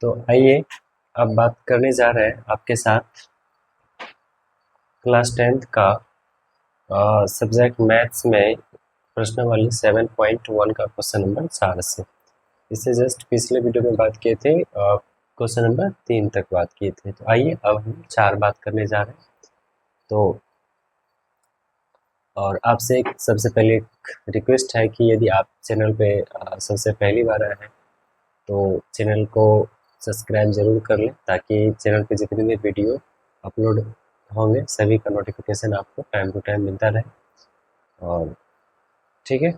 तो आइए अब बात करने जा रहे हैं आपके साथ क्लास 10th का सब्जेक्ट मैथ्स में प्रश्नावली 7.1 का क्वेश्चन नंबर 4 से। इससे जस्ट पिछले वीडियो में बात किए थे, क्वेश्चन नंबर 3 तक बात किए थे। तो आइए अब हम 4 बात करने जा रहे हैं। तो और आपसे सबसे पहले एक रिक्वेस्ट है कि यदि आप चैनल पे सबसे पहली बार आए हैं तो चैनल को सब्सक्राइब ज़रूर कर लें, ताकि चैनल पे जितने भी वीडियो अपलोड होंगे सभी का नोटिफिकेशन आपको टाइम टू टाइम मिलता रहे। और ठीक है,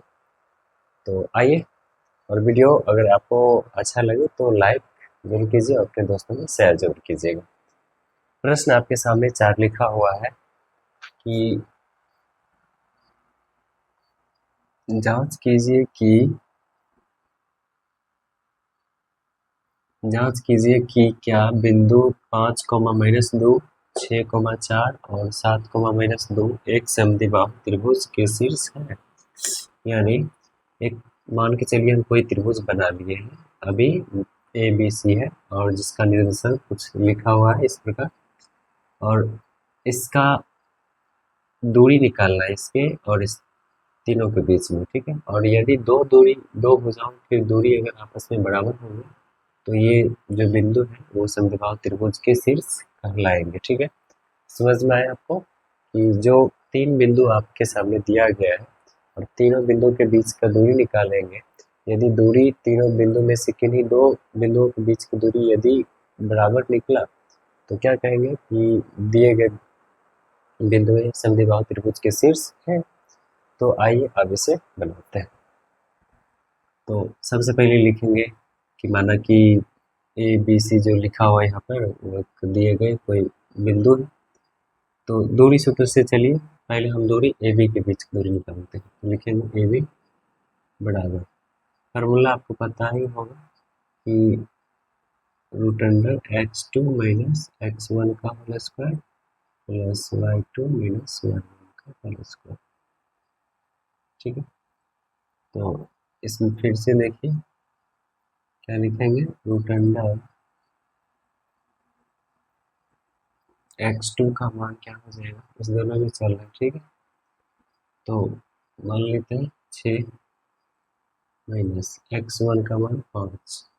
तो आइए, और वीडियो अगर आपको अच्छा लगे तो लाइक जरूर कीजिए और अपने दोस्तों में शेयर जरूर कीजिएगा। प्रश्न आपके सामने 4 लिखा हुआ है कि जांच कीजिए कि क्या बिंदु 5, -2, 6, 4 और 7, -2 एक समद्विबाहु त्रिभुज के शीर्ष है। यानी एक मान के चलिए हम कोई त्रिभुज बना लिए हैं, अभी ए बी सी है और जिसका निर्देशन कुछ लिखा हुआ है इस प्रकार, और इसका दूरी निकालना है इसके और इस तीनों के बीच में, ठीक है। और यदि दो भुजाओं की दूरी अगर आपस में बराबर होगी तो ये जो बिंदु है वो समद्विबाहु त्रिभुज के शीर्ष कहलाएंगे, ठीक है। समझ में आया आपको कि जो 3 बिंदु आपके सामने दिया गया है और तीनों बिंदु के बीच का दूरी निकालेंगे। यदि दूरी तीनों बिंदु में से किन्हीं 2 बिंदुओं के बीच की दूरी यदि बराबर निकला तो क्या कहेंगे कि दिए गए बिंदु समद्विबाहु त्रिभुज के शीर्ष है। तो आइए अब इसे बनाते हैं। तो सबसे पहले लिखेंगे कि माना कि ए बी सी जो लिखा हुआ है यहाँ पर वो दिए गए कोई बिंदु है। तो दूरी सूत्र से चलिए पहले हम दूरी ए बी के बीच की दूरी निकालते हैं। तो लिखेंगे ए बी बराबर, फार्मूला आपको पता ही होगा कि √x2 - x1 का whole square plus y2 - y1 का होल स्क्वायर, ठीक है। तो इसमें फिर से देखिए क्या लिखेंगे, √x2 का मान क्या हो जाएगा, इस दोनों में चल रहा है, ठीक है। तो मान लेते हैं 6 माइनस x1 का मान 5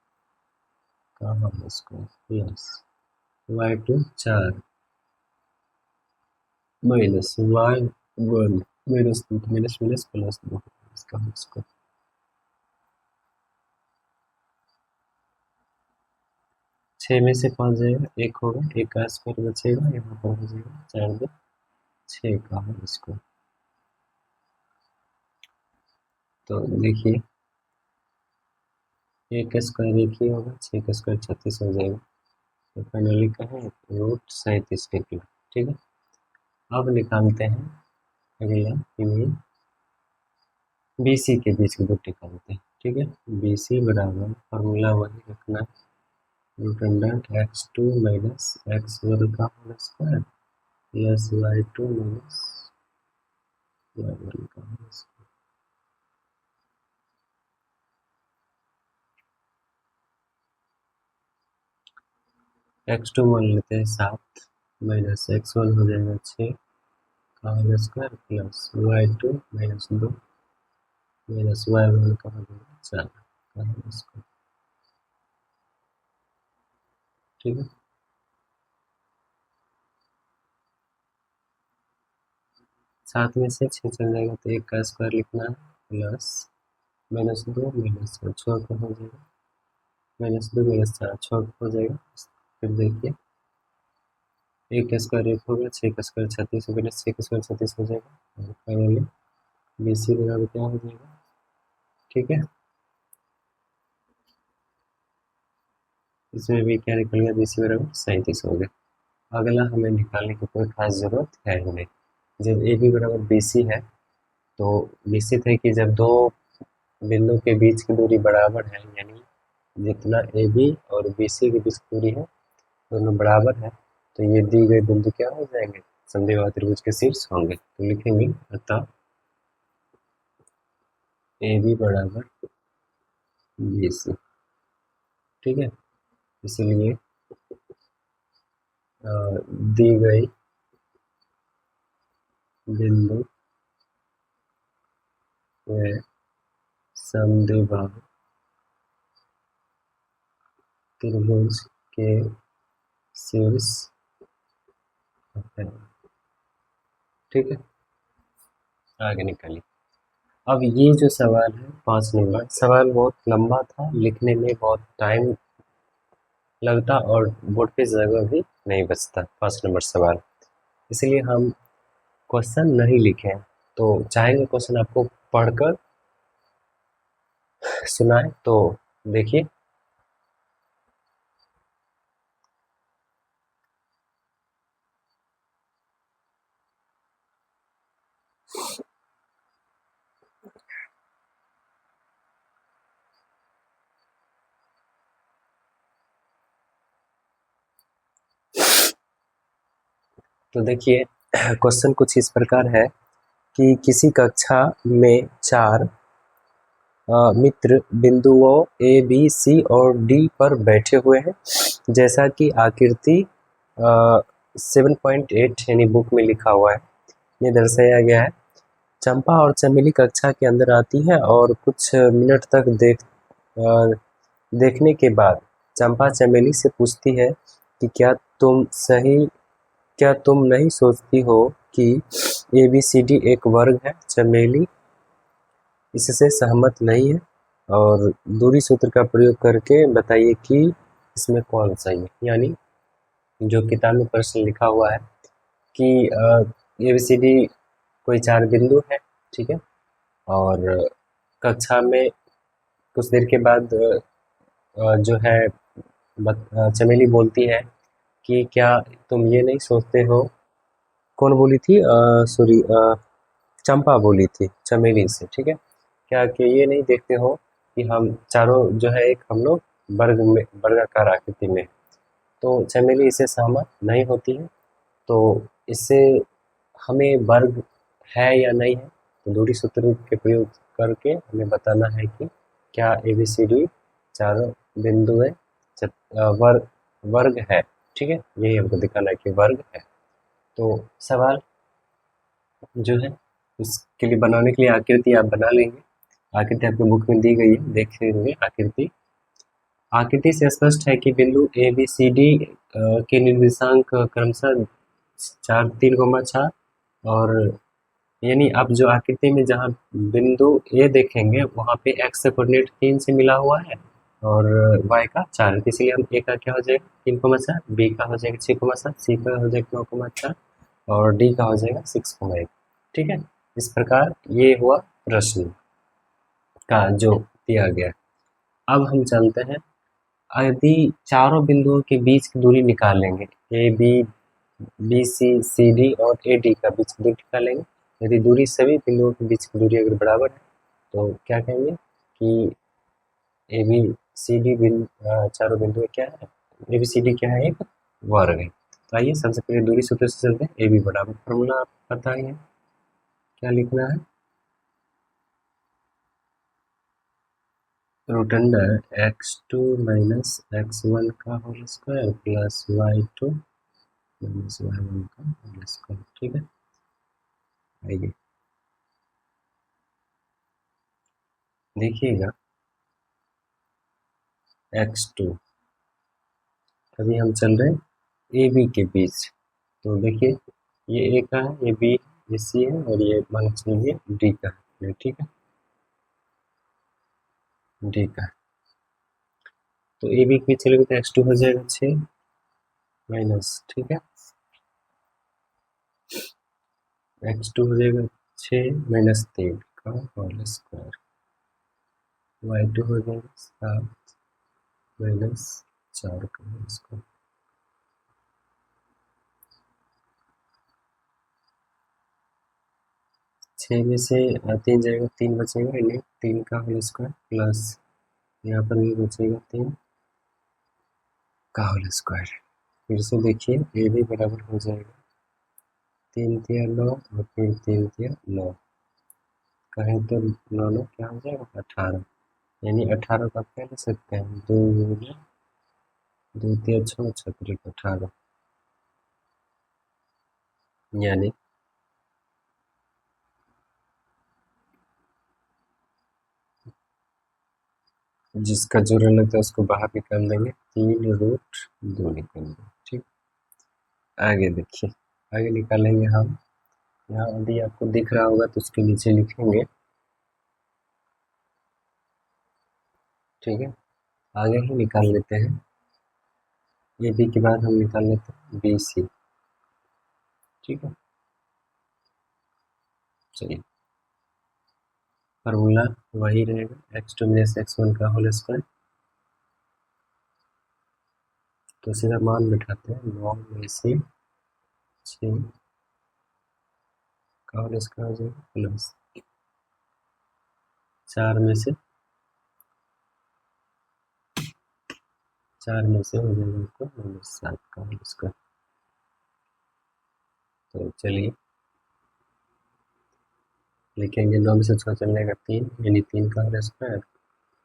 का whole square plus y2 4 minus y1 minus minus minus plus 2 इसका होल स्क्वायर। 6 में से 5 जाएगा, 1 होगा, 1 का स्क्वायर बचेगा, यहाँ पर हो जाएगा 4 2 6 का होल स्क्वायर। तो देखिए 1 का स्क्वायर 1 ही होगा, 6 का स्क्वायर 36 हो जाएगा। तो फाइनली का है √37 निकला, ठीक है। अब निकालते हैं अगला कि बी सी के बीच की दूरी निकालते हैं, ठीक है। बी सी बराबर फार्मूला वही रखना, √x2 - x1 का whole square plus y2 - y1 का होल स्क्वायर। x2 मान लेते हैं 7 माइनस x1 हो जाएगा 6 का whole square plus y2 - 2 minus y1 का हो जाएगा 4 का होल स्क्वायर, ठीक है। 7 में से 6 चल जाएगा तो 1 का स्क्वायर लिखना है प्लस -2 - 6 का हो जाएगा, -2 - 4 6 का हो जाएगा। फिर देखिए 1 का स्क्वायर 1 होगा, 6 का स्क्वायर 36 होगा, 6 का स्क्वायर 36 हो जाएगा और फाइनली बी सी बराबर क्या हो जाएगा, ठीक है। इसमें भी क्या निकल गया, बी सी बराबर 37 हो गया। अगला हमें निकालने की कोई खास जरूरत है ही नहीं। जब ए बी बराबर बी सी है तो निश्चित है कि जब दो बिंदु के बीच की दूरी बराबर है, यानी जितना ए बी और बी सी के बीच की दूरी है दोनों बराबर है, तो ये दी गई बिंदु क्या हो जाएंगे, समद्विबाहु त्रिभुज के शीर्ष होंगे। तो लिखेंगे अतः ए बी बराबर बी सी, ठीक है। इसलिए दी गई बिंदु व समद्विबाहु त्रिभुज के शीर्ष है। ठीक है, आगे निकालिए। अब ये जो सवाल है 5 नंबर, सवाल बहुत लंबा था, लिखने में बहुत टाइम लगता और बोर्ड पे जगह भी नहीं बचता 5 नंबर सवाल, इसलिए हम क्वेश्चन नहीं लिखे हैं। तो चाहेंगे क्वेश्चन आपको पढ़कर सुनाए, तो देखिए। तो देखिए क्वेश्चन कुछ इस प्रकार है कि किसी कक्षा में 4 मित्र बिंदुओं ए बी सी और डी पर बैठे हुए हैं, जैसा कि आकृति 7.8 यानी बुक में लिखा हुआ है, ये दर्शाया गया है। चंपा और चमेली कक्षा के अंदर आती है और कुछ मिनट तक देखने के बाद चंपा चमेली से पूछती है कि क्या तुम नहीं सोचती हो कि ABCD एक वर्ग है? चमेली इससे सहमत नहीं है और दूरी सूत्र का प्रयोग करके बताइए कि इसमें कौन सही है। यानी जो किताब में प्रश्न लिखा हुआ है कि ABCD कोई 4 बिंदु है, ठीक है, और कक्षा में कुछ देर के बाद जो है चमेली बोलती है कि क्या तुम ये नहीं सोचते हो, कौन बोली थी, सॉरी, चंपा बोली थी चमेली से, ठीक है, क्या कि ये नहीं देखते हो कि हम चारों जो है एक हम लोग वर्गाकार आकृति में, तो चमेली इसे सहमत नहीं होती है। तो इससे हमें वर्ग है या नहीं है, तो दूरी सूत्र के प्रयोग करके हमें बताना है कि क्या ABCD चारों बिंदु है, वर्ग है, ठीक है, यही हमको दिखाना है कि वर्ग है। तो सवाल जो है इसके लिए बनाने के लिए आकृति आप बना लेंगे। आकृति आपकी बुक में दी गई है, देख लेंगे आकृति। आकृति से स्पष्ट है कि बिंदु ABCD के निर्देशांक क्रमशः 4, 3, 4 और यानी आप जो आकृति में जहाँ बिंदु ए देखेंगे वहाँ पे x का कोऑर्डिनेट 3 से मिला हुआ है और y का 4 है, इसलिए हम a का क्या हो जाएगा 3, 4, b का हो जाएगा 6, 7, c का हो जाएगा 9, 4 और d का हो जाएगा 6, 1। ठीक है, इस प्रकार ये हुआ प्रश्न का जो दिया गया। अब हम चलते हैं, यदि चारों बिंदुओं के बीच की दूरी निकालेंगे, BC, CD और AD का बीच की दूरी निकालेंगे। यदि दूरी सभी बिंदुओं के बीच की दूरी अगर बराबर है तो क्या कहेंगे कि ABCD चारों बिंदु क्या है, ABCD क्या है, एक वर्ग है। तो आइए सबसे पहले दूरी सूत्र से चलते हैं। AB बराबर, फॉर्मूला आप पता ही है, क्या लिखना है, root under x2 minus x1 का whole square plus y2 minus y1 का होल स्क्वायर। ठीक है, आइए देखिएगा x2, अभी हम चल रहे हैं AB के बीच, तो देखिए ये A का है, ये B, ये C है और ये मान के चलिए D का है। ठीक है, D का है, तो AB के बीच चलेगा तो x2 हो जाएगा 6 माइनस, ठीक है, x2 हो जाएगा 6 माइनस 3 का होल स्क्वायर, y2 हो जाएगा 7 माइनस 4 का होल स्क्वायर। 6 में से 3 जाएगा, 3 बचेगा, यानी 3 का होल स्क्वायर प्लस यहाँ पर भी बचेगा 3 का होल स्क्वायर। फिर से देखिए ए भी बराबर हो जाएगा 3 3 9 और फिर 3 3 9, कहें तो 9 9 क्या हो जाएगा 18, यानी 18 का क्या ले सकते हैं 2 गुना द्वितीय 6 छत्री 18, यानी जिसका जोड़ा लगता है उसको बाहर निकाल देंगे, 3√2 निकालेंगे। ठीक, आगे देखिए, आगे निकालेंगे हम। यहाँ अभी आपको दिख रहा होगा तो उसके नीचे लिखेंगे। ठीक है, आगे ही निकाल लेते हैं। ये बी के बाद हम निकाल लेते हैं बी सी। ठीक है, चलिए, फार्मूला वही रहेगा, x2 माइनस x1 का होल स्क्वायर। तो सीधा मान बैठाते हैं, 9 में से 6 का होल स्क्वायर हो जाएगा, प्लस 4 में से हो जाएगा आपको -7 का होल स्क्वायर। तो चलिए लिखेंगे, 9 में से 6 चल जाएगा 3, यानी 3 का होल स्क्वायर,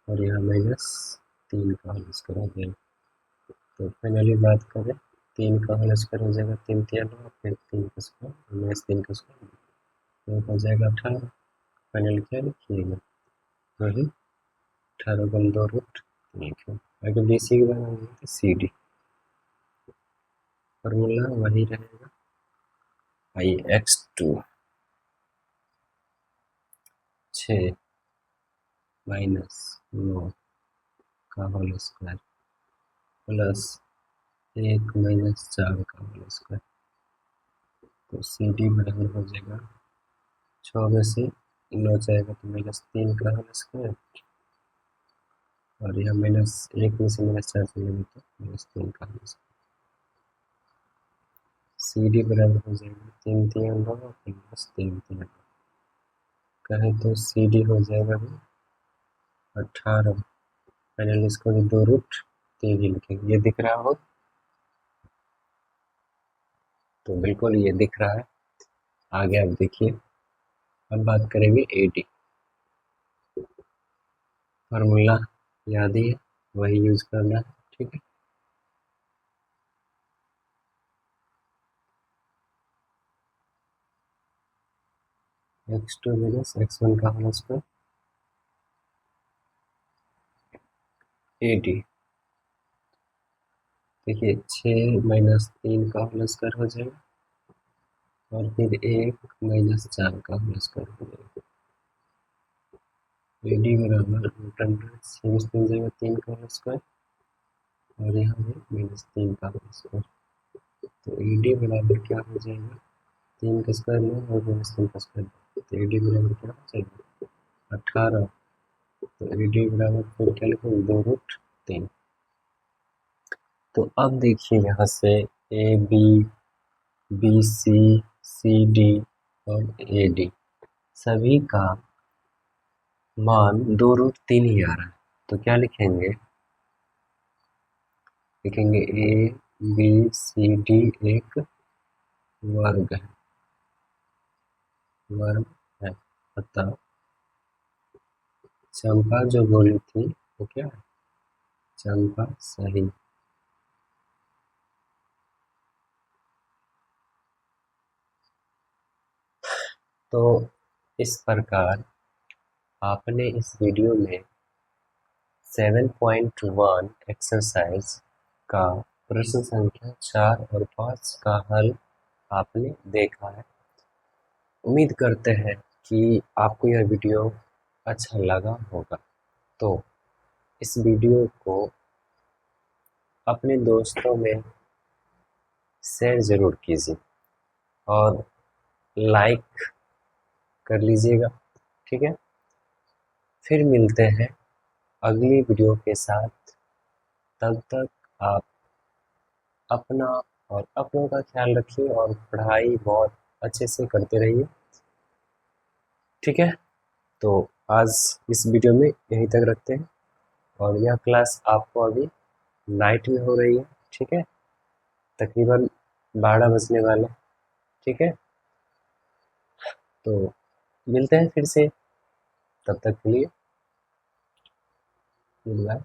और यहाँ -3 का होल स्क्वायर हो जाएगा। तो फाइनली बात करें, 3 का होल स्क्वायर हो जाएगा 3 3 9, फिर 3 का स्क्वायर -3 का स्क्वायर, तो हो जाएगा 18। फाइनली क्या लिखिएगा, वही 18 गुण 2√3 है। अगर बी सी के बारे में तो सी डी, फॉर्मूला वही रहेगा, आई x2 6 माइनस 9 का होल स्क्वायर प्लस 1 माइनस 4 का होल स्क्वायर। तो सी डी बराबर हो जाएगा, 6 में से 9 जाएगा तो -3 का होल स्क्वायर, और यहाँ -1 में से -4 चलेंगे तो -3 का होल स्क्वायर। सी डी बराबर हो जाएगा 3 3 9 प्लस 3 3 9, कहे तो सी डी हो जाएगा 18। फाइनली इसको 2√3 ही लिखेंगे, ये दिख रहा हो तो बिल्कुल ये दिख रहा है। आगे आप देखिए, अब बात करेंगे ए डी। फार्मूला याद ही है, वही यूज करना है। ठीक है, x2 माइनस x1 का होल स्क्वायर, ए डी। देखिए 6 माइनस 3 का होल स्क्वायर हो जाएगा, और फिर 1 माइनस 4 का होल स्क्वायर हो जाएगा। ए डी बराबर -3 जाएगा 3 का होल स्क्वायर, और यहाँ पे -3 का होल स्क्वायर। तो ए डी बराबर क्या हो जाएगा, 3 का स्क्वायर 9 और -3 का स्क्वायर, तो ए डी बराबर क्या हो जाएगा 18। तो ए डी बराबर फिर क्या लिखेंगे 2√3। तो अब देखिए यहाँ से A B B C C D और ए डी सभी का मान 2√3 ही आ रहा है। तो क्या लिखेंगे, लिखेंगे ए बी सी डी एक वर्ग है, वर्ग है। अतः चंपा जो बोली थी वो क्या है, चंपा सही। तो इस प्रकार आपने इस वीडियो में 7.1 एक्सरसाइज का प्रश्न संख्या 4 और 5 का हल आपने देखा है। उम्मीद करते हैं कि आपको यह वीडियो अच्छा लगा होगा। तो इस वीडियो को अपने दोस्तों में शेयर ज़रूर कीजिए और लाइक कर लीजिएगा। ठीक है, फिर मिलते हैं अगली वीडियो के साथ। तब तक आप अपना और अपनों का ख्याल रखिए और पढ़ाई बहुत अच्छे से करते रहिए। ठीक है, तो आज इस वीडियो में यहीं तक रखते हैं, और यह क्लास आपको अभी नाइट में हो रही है। ठीक है, तकरीबन 12 बजने वाले। ठीक है, तो मिलते हैं फिर से, तब तक के लिए बाय।